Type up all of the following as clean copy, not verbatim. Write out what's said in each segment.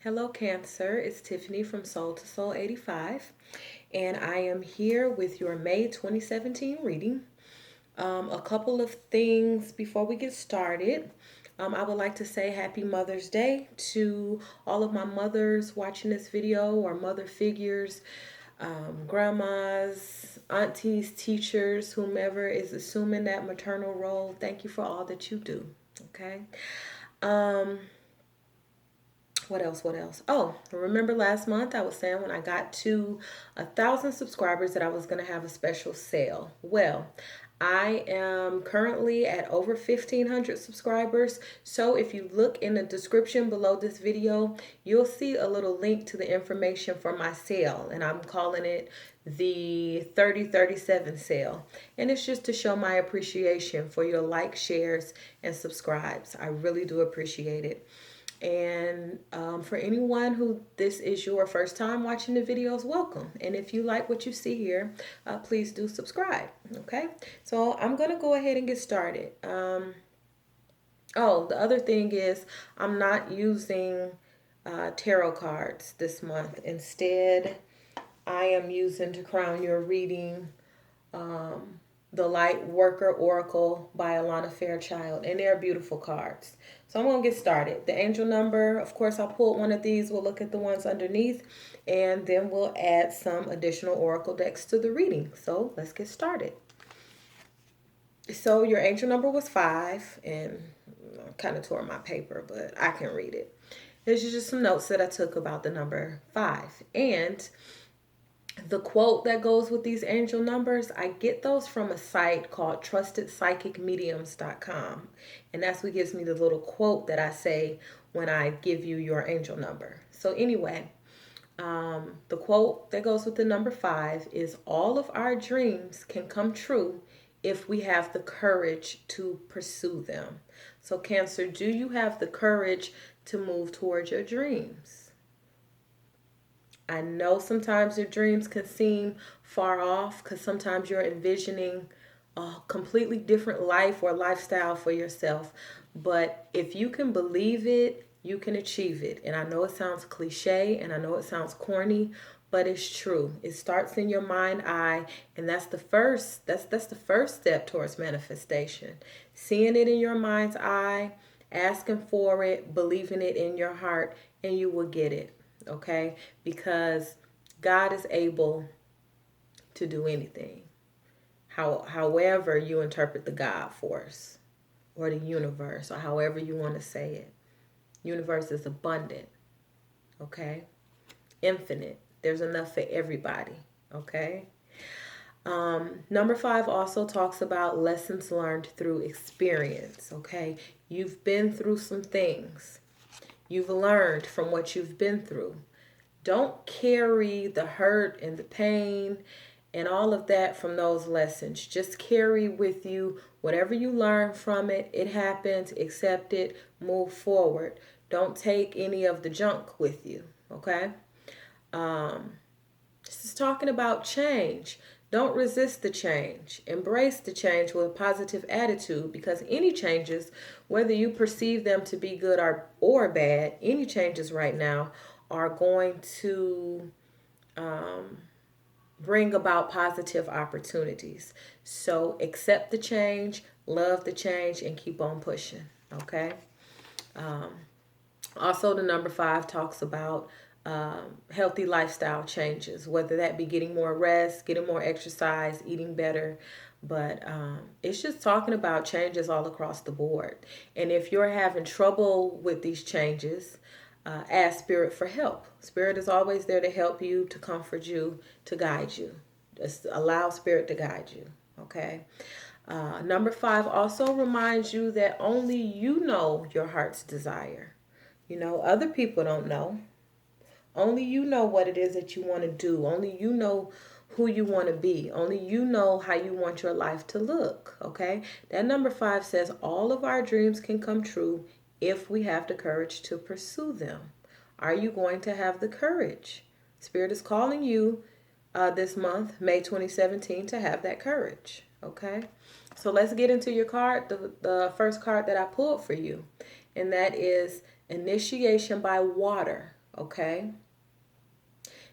Hello, Cancer. It's Tiffany from Soul to Soul 85, and I am here with your May 2017 reading. A couple of things before we get started. I would like to say Happy Mother's Day to all of my mothers watching this video, or mother figures, grandmas, aunties, teachers, whomever is assuming that maternal role. Thank you for all that you do. Okay. Um, what else? What else? Oh, remember last month I was saying when I got to 1,000 subscribers that I was going to have a special sale. Well, I am currently at over 1,500 subscribers. So if you look in the description below this video, you'll see a little link to the information for my sale. And I'm calling it the 3037 sale. And it's just to show my appreciation for your likes, shares, and subscribes. I really do appreciate it. And for anyone who this is your first time watching the videos, welcome. And if you like what you see here, please do subscribe. Okay, so I'm going to go ahead and get started. Oh, the other thing is I'm not using tarot cards this month. Instead, I am using to crown your reading the Lightworker Oracle by Alana Fairchild, and they're beautiful cards. So I'm going to get started. The angel number, of course, I pulled one of these. We'll look at the ones underneath, and then we'll add some additional oracle decks to the reading. So let's get started. So your angel number was 5, and I kind of tore my paper, but I can read it. There's just some notes that I took about the number 5. And the quote that goes with these angel numbers, I get those from a site called trustedpsychicmediums.com. And that's what gives me the little quote that I say when I give you your angel number. So anyway, the quote that goes with the number 5 is, all of our dreams can come true if we have the courage to pursue them. So Cancer, do you have the courage to move towards your dreams? I know sometimes your dreams can seem far off because sometimes you're envisioning a completely different life or lifestyle for yourself. But if you can believe it, you can achieve it. And I know it sounds cliche and I know it sounds corny, but it's true. It starts in your mind eye, and that's the first step towards manifestation. Seeing it in your mind's eye, asking for it, believing it in your heart, and you will get it. Okay, because God is able to do anything. However you interpret the God force or the universe, or however you want to say it. Universe is abundant. Okay, infinite. There's enough for everybody. Okay. Number 5 also talks about lessons learned through experience. Okay, you've been through some things. You've learned from what you've been through. Don't carry the hurt and the pain and all of that from those lessons. Just carry with you whatever you learn from it. It happened, accept it, move forward. Don't take any of the junk with you, okay? This is talking about change. Don't resist the change. Embrace the change with a positive attitude, because any changes, whether you perceive them to be good or bad, any changes right now are going to bring about positive opportunities. So accept the change, love the change, and keep on pushing, okay? Also, the number 5 talks about healthy lifestyle changes, whether that be getting more rest, getting more exercise, eating better. But it's just talking about changes all across the board. And if you're having trouble with these changes, ask Spirit for help. Spirit is always there to help you, to comfort you, to guide you. Just allow Spirit to guide you, okay? Number 5 also reminds you that only you know your heart's desire. You know, other people don't know. Only you know what it is that you want to do. Only you know who you want to be. Only you know how you want your life to look, okay? That number 5 says all of our dreams can come true if we have the courage to pursue them. Are you going to have the courage? Spirit is calling you this month, May 2017, to have that courage, okay? So let's get into your card, the first card that I pulled for you, and that is Initiation by Water. okay?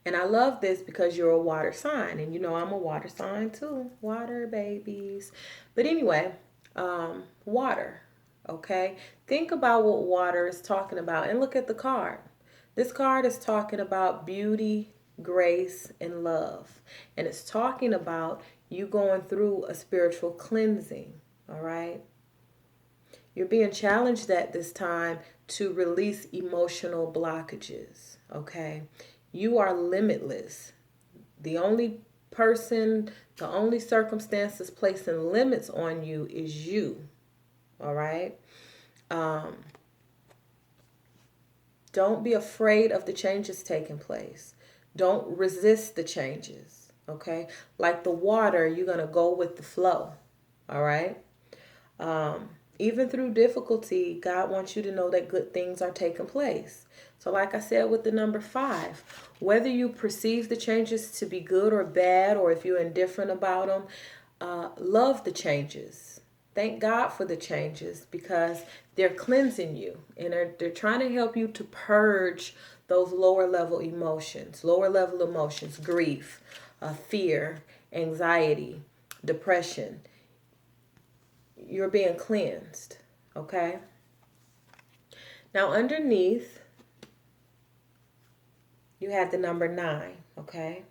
And I love this because you're a water sign. And you know I'm a water sign too. Water babies. But anyway, water, okay? Think about what water is talking about and look at the card. This card is talking about beauty, grace, and love. And it's talking about you going through a spiritual cleansing, all right? You're being challenged at this time to release emotional blockages, okay? You are limitless. The only person, the only circumstances placing limits on you is you, all right? Don't be afraid of the changes taking place. Don't resist the changes, okay? Like the water, you're going to go with the flow, all right? Even through difficulty, God wants you to know that good things are taking place. So like I said with the number 5, whether you perceive the changes to be good or bad, or if you're indifferent about them, love the changes. Thank God for the changes because they're cleansing you and they're trying to help you to purge those lower level emotions, grief, fear, anxiety, depression. You're being cleansed, okay? Now underneath, you have the number 9, okay?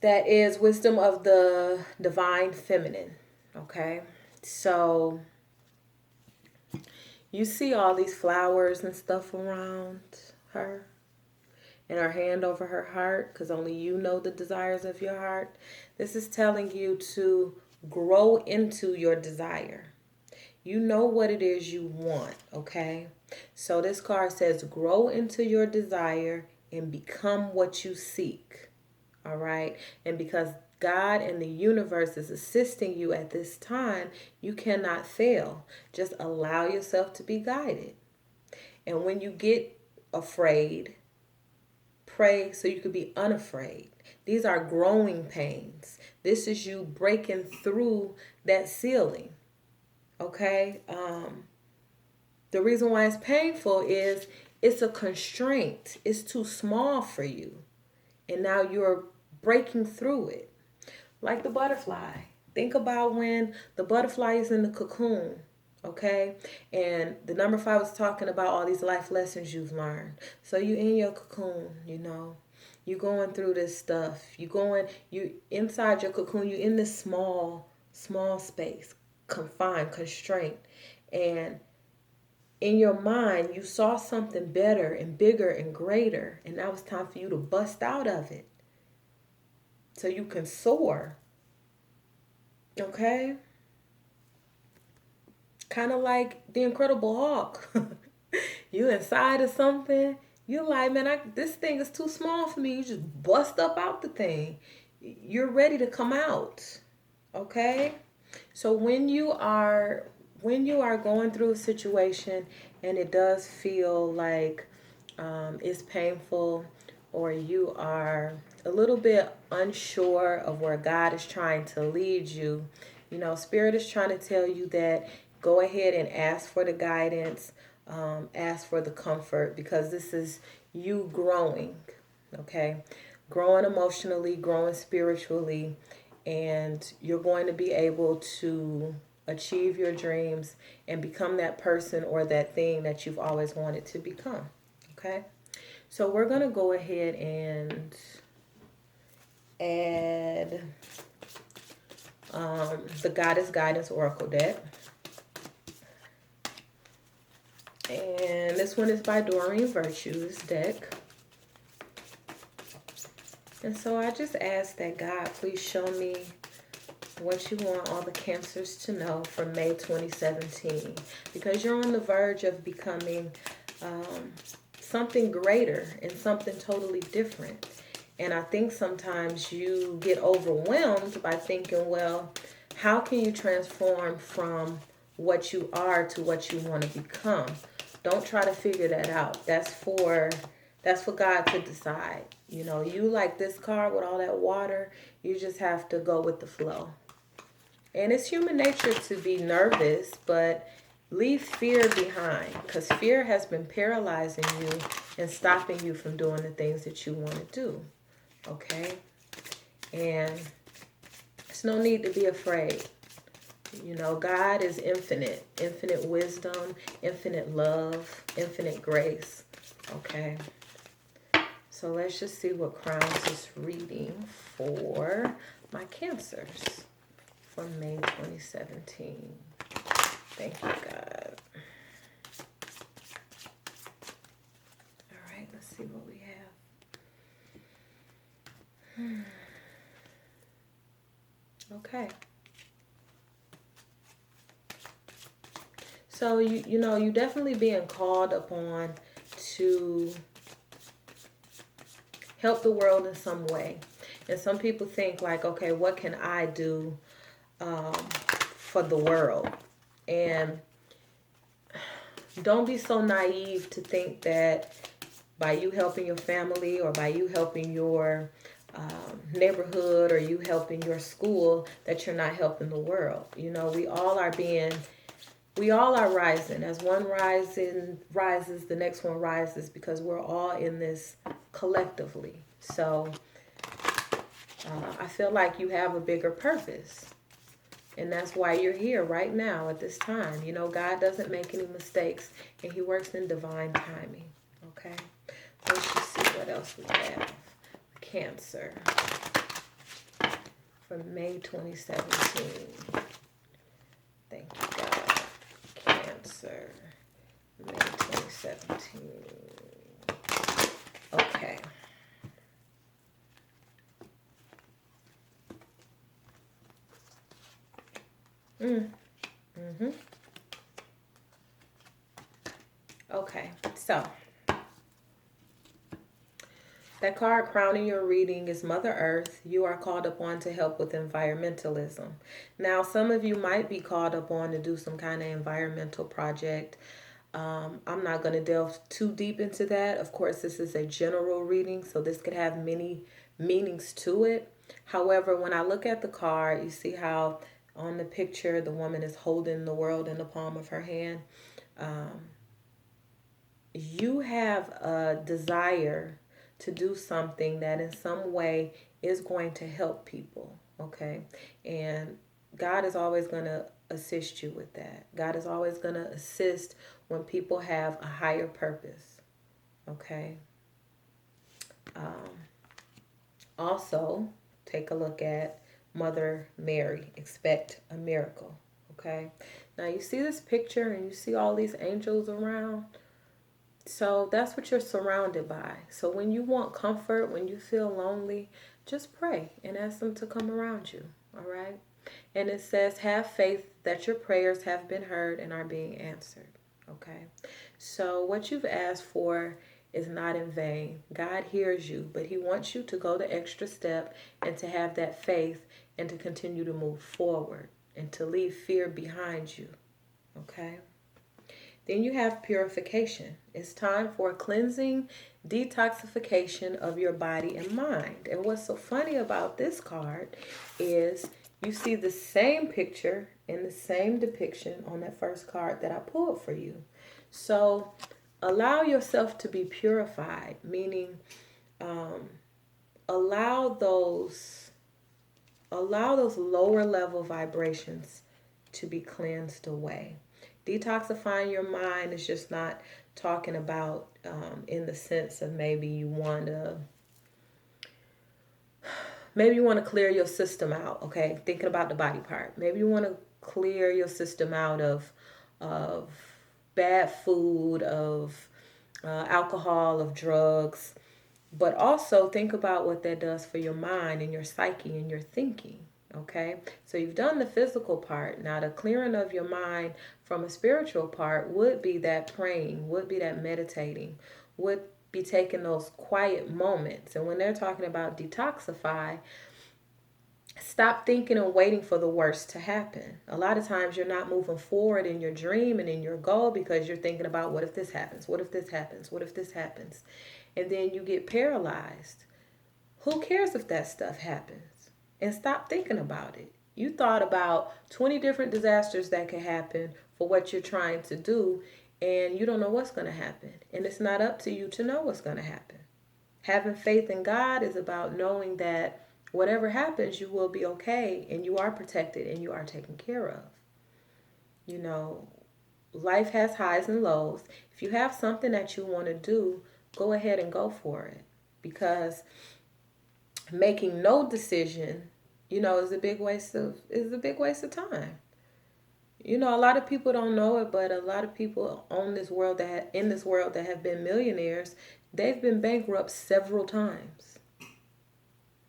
That is wisdom of the divine feminine, okay? So you see all these flowers and stuff around her and her hand over her heart because only you know the desires of your heart. This is telling you to grow into your desire. You know what it is you want, okay? So this card says grow into your desire and become what you seek, all right? And because God and the universe is assisting you at this time, you cannot fail. Just allow yourself to be guided. And when you get afraid, pray so you can be unafraid. These are growing pains. This is you breaking through that ceiling. Okay? The reason why it's painful is it's a constraint. It's too small for you. And now you're breaking through it. Like the butterfly. Think about when the butterfly is in the cocoon. Okay? And the number 5 is talking about all these life lessons you've learned. So you in your cocoon, you know. You going through this stuff. You inside your cocoon, you in this small space, confined, constraint. And in your mind, you saw something better and bigger and greater. And now it's time for you to bust out of it. So you can soar. Okay? Kind of like the Incredible Hulk. You inside of something. You're like, man, this thing is too small for me. You just bust up out the thing. You're ready to come out. Okay? So when you are going through a situation and it does feel like it's painful, or you are a little bit unsure of where God is trying to lead you, you know, Spirit is trying to tell you that go ahead and ask for the guidance, ask for the comfort, because this is you growing, okay? Growing emotionally, growing spiritually, and you're going to be able to achieve your dreams and become that person or that thing that you've always wanted to become, okay? So we're going to go ahead and add the Goddess Guidance Oracle deck. And this one is by Doreen Virtue's deck. And so I just ask that God, please show me what you want all the Cancers to know for May 2017. Because you're on the verge of becoming something greater and something totally different. And I think sometimes you get overwhelmed by thinking, well, how can you transform from what you are to what you want to become? Don't try to figure that out. That's for God to decide. You know, you like this card with all that water, you just have to go with the flow. And it's human nature to be nervous, but leave fear behind, because fear has been paralyzing you and stopping you from doing the things that you want to do. Okay? And there's no need to be afraid. You know, God is infinite. Infinite wisdom, infinite love, infinite grace. Okay? So let's just see what Crowns is reading for my Cancers for May 2017. Thank you, God. All right, let's see what we have. Okay. So, you know, you definitely being called upon to help the world in some way. And some people think like, okay, what can I do for the world? And don't be so naive to think that by you helping your family or by you helping your neighborhood or you helping your school that you're not helping the world. You know, we all are rising. As one rises, the next one rises, because we're all in this collectively. So I feel like you have a bigger purpose. And that's why you're here right now at this time. You know, God doesn't make any mistakes, and he works in divine timing. Okay? Let's just see what else we have. Cancer for May 2017. Thank you, God. Cancer, May 2017. Okay. Okay, so that card crowning your reading is Mother Earth. You are called upon to help with environmentalism. Now, some of you might be called upon to do some kind of environmental project. I'm not going to delve too deep into that. Of course, this is a general reading, so this could have many meanings to it. However, when I look at the card, you see how on the picture the woman is holding the world in the palm of her hand. You have a desire to do something that in some way is going to help people, okay? And God is always going to assist you with that. God is always going to assist when people have a higher purpose, okay? Also, take a look at Mother Mary. Expect a miracle, okay? Now, you see this picture and you see all these angels around. So that's what you're surrounded by. So when you want comfort, when you feel lonely, just pray and ask them to come around you. All right. And it says, have faith that your prayers have been heard and are being answered. Okay. So what you've asked for is not in vain. God hears you, but he wants you to go the extra step and to have that faith and to continue to move forward and to leave fear behind you. Okay. Then you have purification. It's time for a cleansing, detoxification of your body and mind. And what's so funny about this card is you see the same picture and the same depiction on that first card that I pulled for you. So allow yourself to be purified, meaning allow those lower level vibrations to be cleansed away. Detoxifying your mind is just not talking about in the sense of maybe you want to clear your system out, okay? Thinking about the body part. Maybe you want to clear your system out of bad food, of alcohol, of drugs. But also think about what that does for your mind and your psyche and your thinking. Okay, so you've done the physical part. Now the clearing of your mind from a spiritual part would be that praying, would be that meditating, would be taking those quiet moments. And when they're talking about detoxify, stop thinking and waiting for the worst to happen. A lot of times you're not moving forward in your dream and in your goal because you're thinking about what if this happens? What if this happens? What if this happens? And then you get paralyzed. Who cares if that stuff happens? And stop thinking about it. You thought about 20 different disasters that could happen for what you're trying to do, and you don't know what's going to happen. And it's not up to you to know what's going to happen. Having faith in God is about knowing that whatever happens, you will be okay, and you are protected, and you are taken care of. You know, life has highs and lows. If you have something that you want to do, go ahead and go for it. Because making no decision, is a big waste of time. A lot of people don't know it, but a lot of people in this world that have been millionaires, they've been bankrupt several times.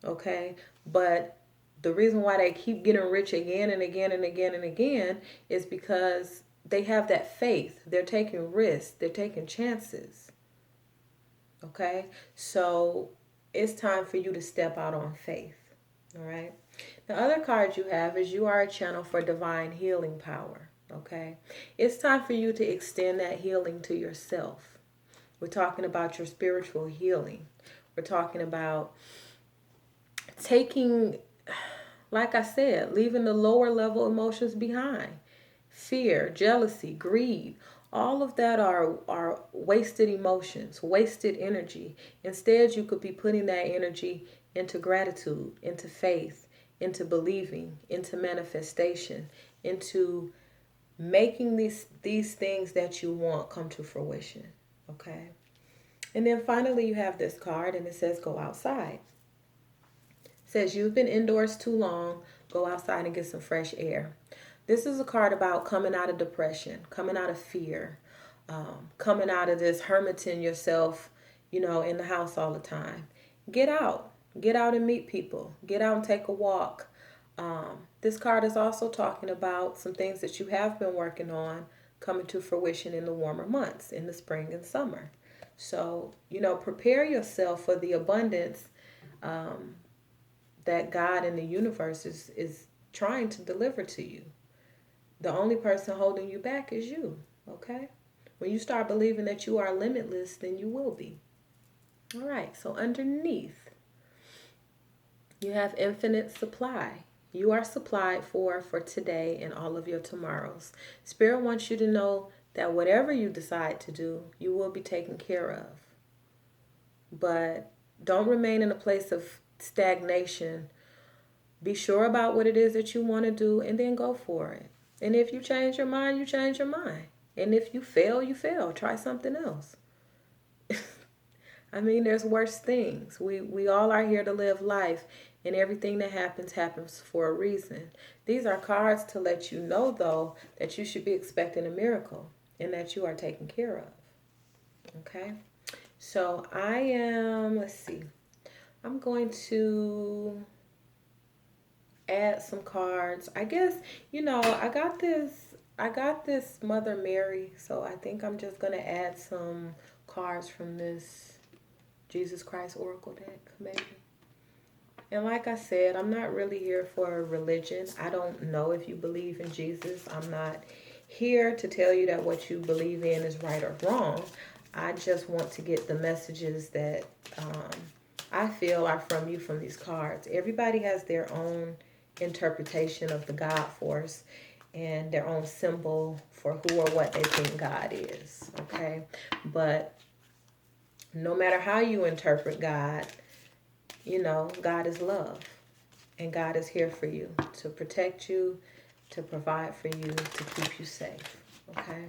Okay? But the reason why they keep getting rich again and again and again and again is because they have that faith. They're taking risks. They're taking chances. Okay? So it's time for you to step out on faith. All right? The other card you have is you are a channel for divine healing power. Okay? It's time for you to extend that healing to yourself. We're talking about your spiritual healing. We're talking about taking, like I said, leaving the lower level emotions behind. Fear, jealousy, greed, all of that are wasted emotions, wasted energy. Instead, you could be putting that energy into gratitude, into faith, into believing, into manifestation, into making these things that you want come to fruition. Okay? And then finally you have this card and it says go outside. It says you've been indoors too long, go outside and get some fresh air. This is a card about coming out of depression, coming out of fear, coming out of this hermiting yourself, in the house all the time. Get out. Get out and meet people. Get out and take a walk. This card is also talking about some things that you have been working on coming to fruition in the warmer months, in the spring and summer. So, prepare yourself for the abundance that God and the universe is trying to deliver to you. The only person holding you back is you, okay? When you start believing that you are limitless, then you will be. All right, so underneath, you have infinite supply. You are supplied for today and all of your tomorrows. Spirit wants you to know that whatever you decide to do, you will be taken care of. But don't remain in a place of stagnation. Be sure about what it is that you want to do and then go for it. And if you change your mind, you change your mind. And if you fail, you fail. Try something else. I mean, there's worse things. We all are here to live life, and everything that happens for a reason. These are cards to let you know, though, that you should be expecting a miracle and that you are taken care of. Okay? So let's see. I'm going to add some cards. I guess, I got this Mother Mary, so I think I'm just going to add some cards from this Jesus Christ Oracle deck, maybe. And like I said, I'm not really here for religion. I don't know if you believe in Jesus. I'm not here to tell you that what you believe in is right or wrong. I just want to get the messages that I feel are from you from these cards. Everybody has their own interpretation of the God force and their own symbol for who or what they think God is, okay? But no matter how you interpret God, God is love. And God is here for you, to protect you, to provide for you, to keep you safe, okay?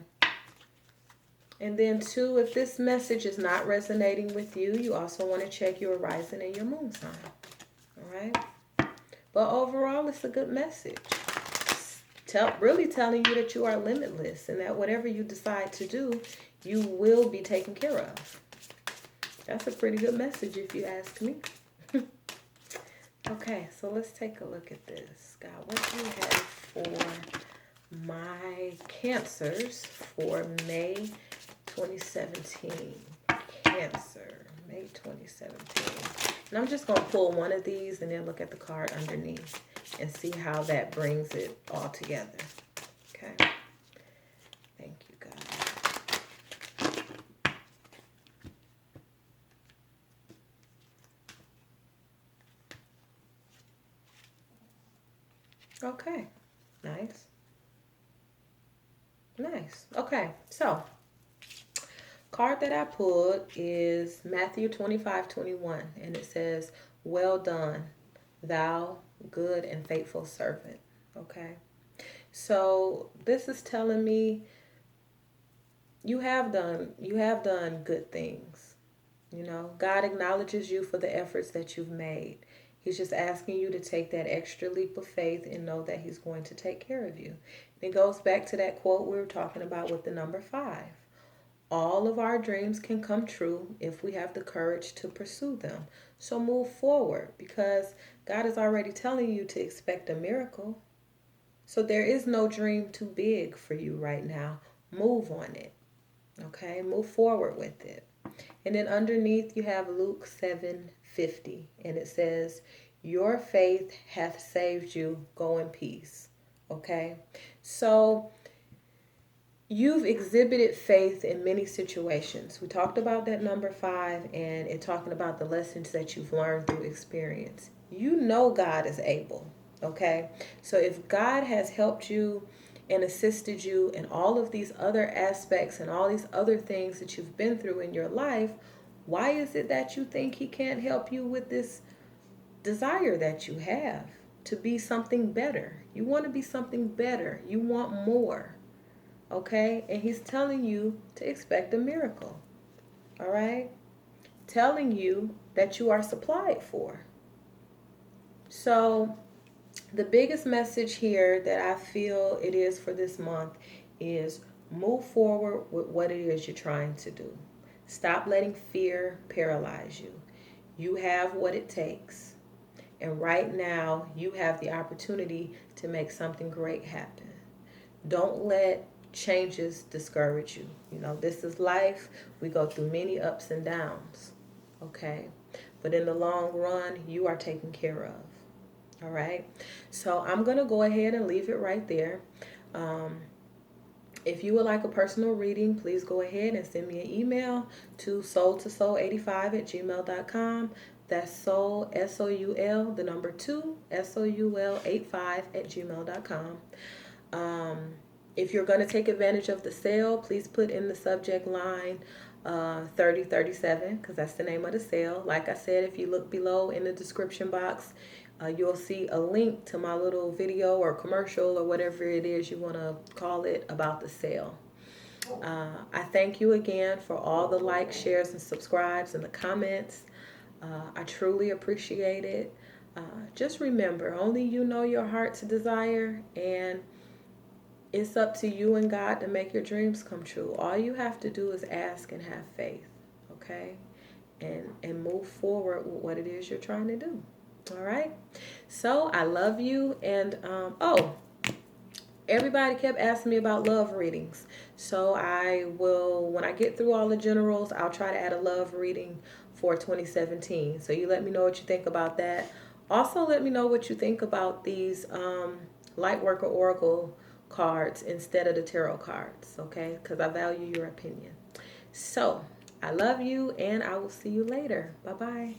And then, too, if this message is not resonating with you, you also want to check your rising and your moon sign, all right? But overall, it's a good message. Really telling you that you are limitless and that whatever you decide to do, you will be taken care of. That's a pretty good message if you ask me. Okay, so let's take a look at this. God, what do you have for my Cancers for May 2017? Cancer, May 2017. And I'm just going to pull one of these and then look at the card underneath and see how that brings it all together. Okay. Thank you, God. Okay. Nice. Okay, so card that I pulled is Matthew 25:21, and it says, "Well done, thou good and faithful servant." Okay, so this is telling me you have done good things. You know, God acknowledges you for the efforts that you've made. He's just asking you to take that extra leap of faith and know that He's going to take care of you. And it goes back to that quote we were talking about with the number 5. All of our dreams can come true if we have the courage to pursue them. So move forward, because God is already telling you to expect a miracle. So there is no dream too big for you right now. Move on it. Okay? Move forward with it. And then underneath you have Luke 7:50, and it says, "Your faith hath saved you. Go in peace." Okay? So you've exhibited faith in many situations. We talked about that number 5, and it talking about the lessons that you've learned through experience. You know God is able, okay? So if God has helped you and assisted you in all of these other aspects and all these other things that you've been through in your life, why is it that you think He can't help you with this desire that you have to be something better? You want to be something better. You want more. Okay? And He's telling you to expect a miracle. All right? Telling you that you are supplied for. So, the biggest message here that I feel it is for this month is move forward with what it is you're trying to do. Stop letting fear paralyze you. You have what it takes. And right now, you have the opportunity to make something great happen. Don't let changes discourage you. You know, this is life. We go through many ups and downs. Okay? But in the long run, you are taken care of. All right? So I'm going to go ahead and leave it right there. If you would like a personal reading, please go ahead and send me an email to soul2soul85@gmail.com. That's soul, S-O-U-L, the number 2, SOUL 85@gmail.com. If you're going to take advantage of the sale, please put in the subject line 3037, because that's the name of the sale. Like I said, if you look below in the description box, you'll see a link to my little video or commercial or whatever it is you want to call it about the sale. I thank you again for all the likes, shares, and subscribes and the comments. I truly appreciate it. Just remember, only you know your heart's desire, and it's up to you and God to make your dreams come true. All you have to do is ask and have faith, okay? And move forward with what it is you're trying to do. All right? So I love you. And, everybody kept asking me about love readings. So I will, when I get through all the generals, I'll try to add a love reading for 2017. So you let me know what you think about that. Also, let me know what you think about these Lightworker Oracle cards instead of the tarot cards, okay? Because I value your opinion. So I love you, and I will see you later. Bye-bye.